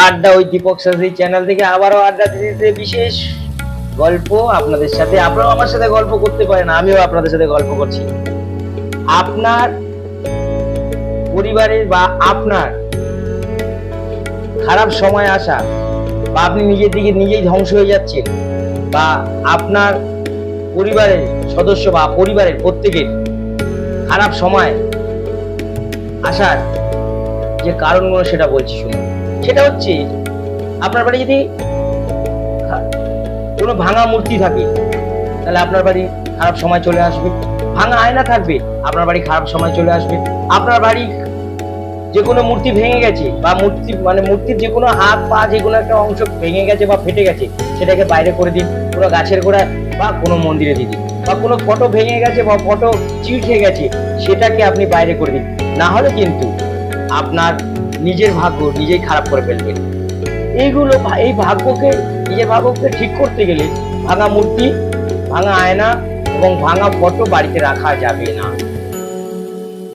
আড্ডা ওই দীপক শাস্ত্রী চ্যানেল থেকে আবারও আড্ডা দিতে বিশেষ গল্প আপনাদের সাথে। আপনারাও আমার সাথে গল্প করতে পারেন, আমিও আপনাদের সাথে গল্প করছি। আপনার পরিবারের বা আপনার খারাপ সময় আসা, বা আপনি নিজের দিকে নিজেই ধ্বংস হয়ে যাচ্ছেন, বা আপনার পরিবারের সদস্য বা পরিবারের প্রত্যেকের খারাপ সময় আসার যে কারণগুলো সেটা বলছি শুনুন। সেটা হচ্ছে, আপনার বাড়ি যদি কোনো ভাঙা মূর্তি থাকে তাহলে আপনার বাড়ি খারাপ সময় চলে আসবে। ভাঙা আয়না থাকবে, আপনার বাড়ি খারাপ সময় চলে আসবে। আপনার বাড়ি যে কোনো মূর্তি ভেঙে গেছে, বা মূর্তির যে কোনো হাত পা যে কোনো একটা অংশ ভেঙে গেছে বা ফেটে গেছে, সেটাকে বাইরে করে দিন, কোনো গাছের গোড়ায় বা কোনো মন্দিরে দিয়ে দিন। বা কোনো ফটো ভেঙে গেছে বা ফটো চিড় খেয়ে গেছে, সেটাকে আপনি বাইরে করে দিন। না হলে কিন্তু আপনার নিজের ভাগ্য নিজেই খারাপ করে ফেলবেন। এই নিজের ভাগ্যকে ঠিক করতে গেলে ভাঙা মূর্তি, ভাঙা আয়না এবং ভাঙা ফটো বাড়িতে রাখা যাবে না।